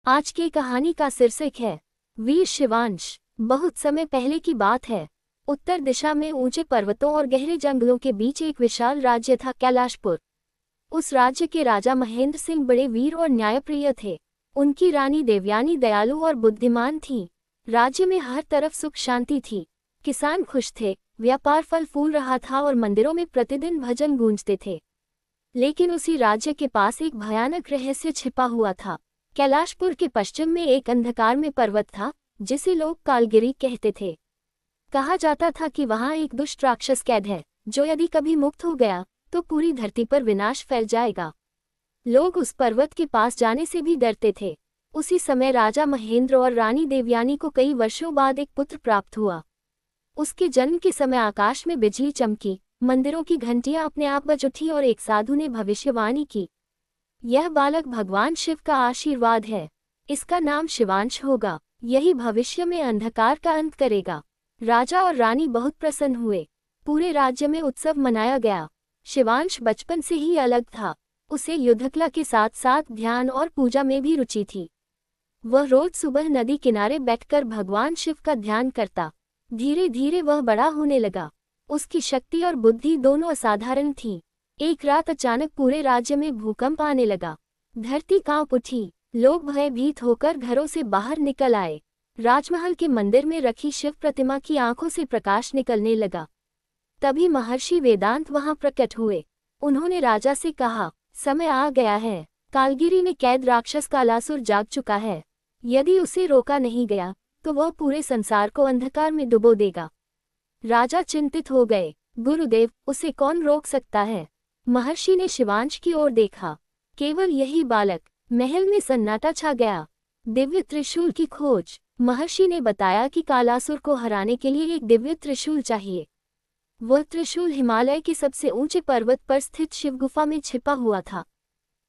आज की कहानी का शीर्षक है वीर शिवांश। बहुत समय पहले की बात है। उत्तर दिशा में ऊंचे पर्वतों और गहरे जंगलों के बीच एक विशाल राज्य था, कैलाशपुर। उस राज्य के राजा महेंद्र सिंह बड़े वीर और न्यायप्रिय थे। उनकी रानी देवयानी दयालु और बुद्धिमान थी। राज्य में हर तरफ सुख शांति थी। किसान खुश थे, व्यापार फल फूल रहा था और मंदिरों में प्रतिदिन भजन गूंजते थे। लेकिन उसी राज्य के पास एक भयानक रहस्य छिपा हुआ था। कैलाशपुर के पश्चिम में एक अंधकार में पर्वत था, जिसे लोग कालगिरी कहते थे। कहा जाता था कि वहां एक दुष्ट राक्षस कैद है, जो यदि कभी मुक्त हो गया तो पूरी धरती पर विनाश फैल जाएगा। लोग उस पर्वत के पास जाने से भी डरते थे। उसी समय राजा महेंद्र और रानी देवयानी को कई वर्षों बाद एक पुत्र प्राप्त हुआ। उसके जन्म के समय आकाश में बिजली चमकी, मंदिरों की घंटियां अपने आप बज उठी और एक साधु ने भविष्यवाणी की, यह बालक भगवान शिव का आशीर्वाद है। इसका नाम शिवांश होगा। यही भविष्य में अंधकार का अंत करेगा। राजा और रानी बहुत प्रसन्न हुए। पूरे राज्य में उत्सव मनाया गया। शिवांश बचपन से ही अलग था। उसे युद्धकला के साथ साथ ध्यान और पूजा में भी रुचि थी। वह रोज सुबह नदी किनारे बैठकर भगवान शिव का ध्यान करता। धीरे धीरे वह बड़ा होने लगा। उसकी शक्ति और बुद्धि दोनों असाधारण थी। एक रात अचानक पूरे राज्य में भूकंप आने लगा। धरती कांप उठी। लोग भयभीत होकर घरों से बाहर निकल आए। राजमहल के मंदिर में रखी शिव प्रतिमा की आंखों से प्रकाश निकलने लगा। तभी महर्षि वेदांत वहां प्रकट हुए। उन्होंने राजा से कहा, समय आ गया है। कालगिरी में कैद राक्षस कालासुर जाग चुका है। यदि उसे रोका नहीं गया तो वह पूरे संसार को अंधकार में डुबो देगा। राजा चिंतित हो गए। गुरुदेव, उसे कौन रोक सकता है? महर्षि ने शिवांश की ओर देखा। केवल यही बालक। महल में सन्नाटा छा गया। दिव्य त्रिशूल की खोज। महर्षि ने बताया कि कालासुर को हराने के लिए एक दिव्य त्रिशूल चाहिए। वह त्रिशूल हिमालय के सबसे ऊंचे पर्वत पर स्थित शिव गुफा में छिपा हुआ था।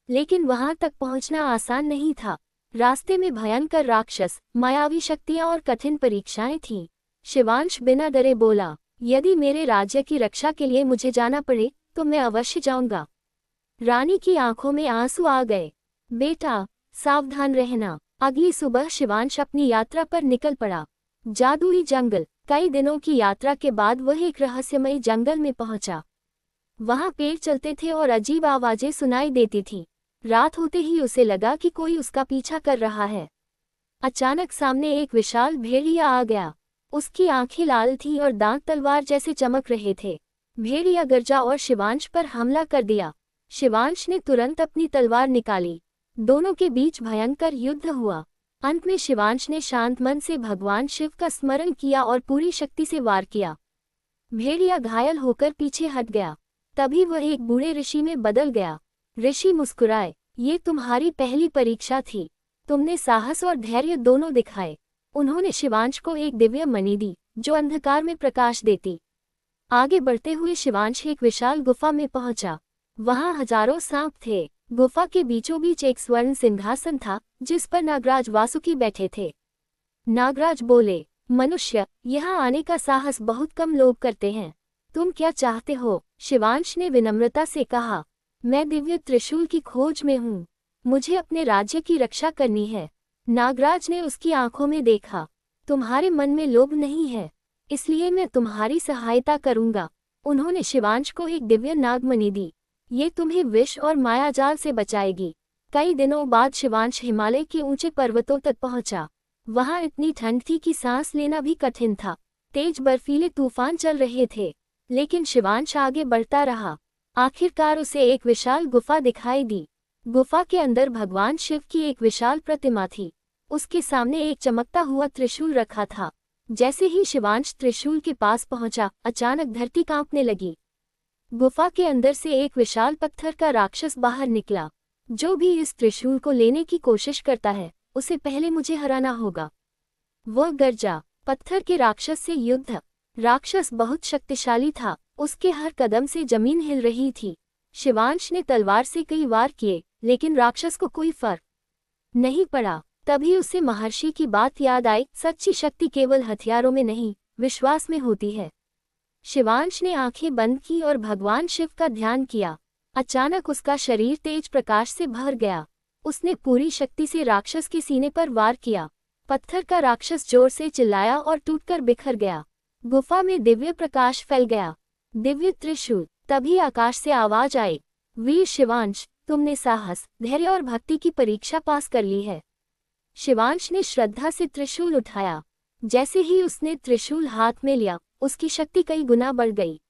लेकिन वहां तक पहुंचना आसान नहीं था। रास्ते में भयंकर राक्षस, मायावी शक्तियां और कठिन परीक्षाएं थीं। शिवांश बिना डरे बोला, यदि मेरे राज्य की रक्षा के लिए मुझे जाना पड़े तो मैं अवश्य जाऊंगा। रानी की आंखों में आंसू आ गए। बेटा, सावधान रहना। अगली सुबह शिवांश अपनी यात्रा पर निकल पड़ा। जादुई जंगल। कई दिनों की यात्रा के बाद वह एक रहस्यमयी जंगल में पहुंचा। वहां पेड़ चलते थे और अजीब आवाजें सुनाई देती थीं। रात होते ही उसे लगा कि कोई उसका पीछा कर रहा है। अचानक सामने एक विशाल भेड़िया आ गया। उसकी आंखें लाल थीं और दांत तलवार जैसे चमक रहे थे। भेड़िया गरजा और शिवांश पर हमला कर दिया। शिवांश ने तुरंत अपनी तलवार निकाली। दोनों के बीच भयंकर युद्ध हुआ। अंत में शिवांश ने शांत मन से भगवान शिव का स्मरण किया और पूरी शक्ति से वार किया। भेड़िया घायल होकर पीछे हट गया। तभी वह एक बूढ़े ऋषि में बदल गया। ऋषि मुस्कुराए, ये तुम्हारी पहली परीक्षा थी। तुमने साहस और धैर्य दोनों दिखाए। उन्होंने शिवांश को एक दिव्य मणि दी, जो अंधकार में प्रकाश देती। आगे बढ़ते हुए शिवांश एक विशाल गुफा में पहुंचा। वहां हजारों सांप थे। गुफा के बीचों बीच एक स्वर्ण सिंहासन था, जिस पर नागराज वासुकी बैठे थे। नागराज बोले, मनुष्य, यहाँ आने का साहस बहुत कम लोग करते हैं। तुम क्या चाहते हो? शिवांश ने विनम्रता से कहा, मैं दिव्य त्रिशूल की खोज में हूँ। मुझे अपने राज्य की रक्षा करनी है। नागराज ने उसकी आंखों में देखा। तुम्हारे मन में लोभ नहीं है, इसलिए मैं तुम्हारी सहायता करूंगा। उन्होंने शिवांश को एक दिव्य नागमणि दी। ये तुम्हें विष और मायाजाल से बचाएगी। कई दिनों बाद शिवांश हिमालय के ऊंचे पर्वतों तक पहुंचा। वहां इतनी ठंड थी कि सांस लेना भी कठिन था। तेज बर्फीले तूफान चल रहे थे, लेकिन शिवांश आगे बढ़ता रहा। आखिरकार उसे एक विशाल गुफा दिखाई दी। गुफा के अंदर भगवान शिव की एक विशाल प्रतिमा थी। उसके सामने एक चमकता हुआ त्रिशूल रखा था। जैसे ही शिवांश त्रिशूल के पास पहुंचा, अचानक धरती कांपने लगी। गुफा के अंदर से एक विशाल पत्थर का राक्षस बाहर निकला। जो भी इस त्रिशूल को लेने की कोशिश करता है, उसे पहले मुझे हराना होगा। वह गरजा। पत्थर के राक्षस से युद्ध। राक्षस बहुत शक्तिशाली था। उसके हर कदम से जमीन हिल रही थी। शिवांश ने तलवार से कई वार किए, लेकिन राक्षस को कोई फर्क नहीं पड़ा। तभी उसे महर्षि की बात याद आई, सच्ची शक्ति केवल हथियारों में नहीं, विश्वास में होती है। शिवांश ने आंखें बंद की और भगवान शिव का ध्यान किया। अचानक उसका शरीर तेज प्रकाश से भर गया। उसने पूरी शक्ति से राक्षस के सीने पर वार किया। पत्थर का राक्षस जोर से चिल्लाया और टूटकर बिखर गया। गुफा में दिव्य प्रकाश फैल गया। दिव्य त्रिशूल। तभी आकाश से आवाज आई, वीर शिवांश, तुमने साहस, धैर्य और भक्ति की परीक्षा पास कर ली है। शिवांश ने श्रद्धा से त्रिशूल उठाया। जैसे ही उसने त्रिशूल हाथ में लिया, उसकी शक्ति कई गुना बढ़ गई।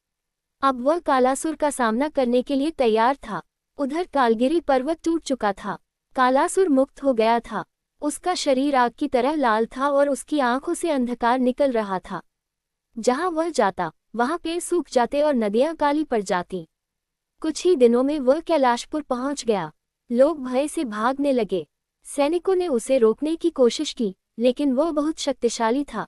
अब वह कालासुर का सामना करने के लिए तैयार था। उधर कालगिरी पर्वत टूट चुका था। कालासुर मुक्त हो गया था। उसका शरीर आग की तरह लाल था और उसकी आंखों से अंधकार निकल रहा था। जहां वह जाता, वहां पेड़ सूख जाते और नदियां काली पड़ जाती। कुछ ही दिनों में वह कैलाशपुर पहुंच गया। लोग भय से भागने लगे। सैनिकों ने उसे रोकने की कोशिश की, लेकिन वह बहुत शक्तिशाली था।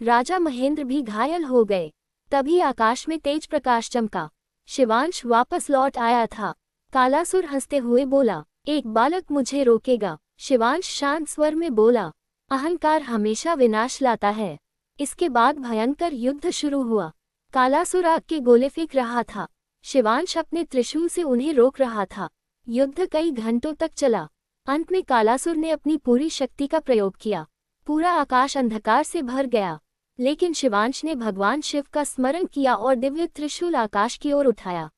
राजा महेंद्र भी घायल हो गए। तभी आकाश में तेज प्रकाश चमका। शिवांश वापस लौट आया था। कालासुर हंसते हुए बोला, एक बालक मुझे रोकेगा? शिवांश शांत स्वर में बोला, अहंकार हमेशा विनाश लाता है। इसके बाद भयंकर युद्ध शुरू हुआ। कालासुर आग के गोले फेंक रहा था। शिवांश अपने त्रिशूल से उन्हें रोक रहा था। युद्ध कई घंटों तक चला। अंत में कालासुर ने अपनी पूरी शक्ति का प्रयोग किया। पूरा आकाश अंधकार से भर गया। लेकिन शिवांश ने भगवान शिव का स्मरण किया और दिव्य त्रिशूल आकाश की ओर उठाया।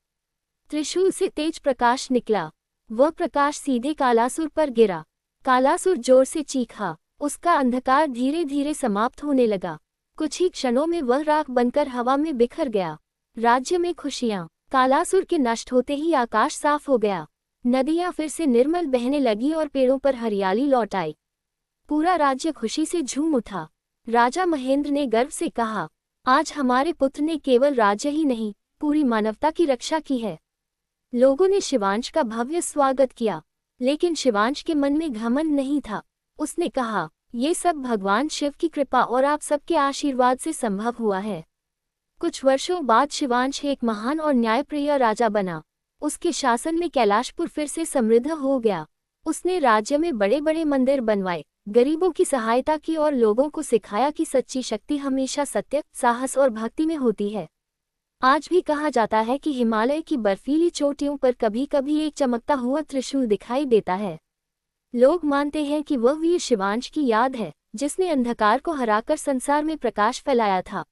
त्रिशूल से तेज प्रकाश निकला। वह प्रकाश सीधे कालासुर पर गिरा। कालासुर जोर से चीखा। उसका अंधकार धीरे धीरे समाप्त होने लगा। कुछ ही क्षणों में वह राख बनकर हवा में बिखर गया। राज्य में खुशियां। कालासुर के नष्ट होते ही आकाश साफ हो गया। नदियां फिर से निर्मल बहने लगी और पेड़ों पर हरियाली लौट आई। पूरा राज्य खुशी से झूम उठा। राजा महेंद्र ने गर्व से कहा, आज हमारे पुत्र ने केवल राज्य ही नहीं, पूरी मानवता की रक्षा की है। लोगों ने शिवांश का भव्य स्वागत किया, लेकिन शिवांश के मन में घमंड नहीं था। उसने कहा, ये सब भगवान शिव की कृपा और आप सबके आशीर्वाद से संभव हुआ है। कुछ वर्षों बाद शिवांश एक महान और न्यायप्रिय राजा बना। उसके शासन में कैलाशपुर फिर से समृद्ध हो गया। उसने राज्य में बड़े बड़े मंदिर बनवाए, गरीबों की सहायता की और लोगों को सिखाया कि सच्ची शक्ति हमेशा सत्य, साहस और भक्ति में होती है। आज भी कहा जाता है कि हिमालय की बर्फीली चोटियों पर कभी कभी एक चमकता हुआ त्रिशूल दिखाई देता है। लोग मानते हैं कि वह वीर शिवांश की याद है, जिसने अंधकार को हराकर संसार में प्रकाश फैलाया था।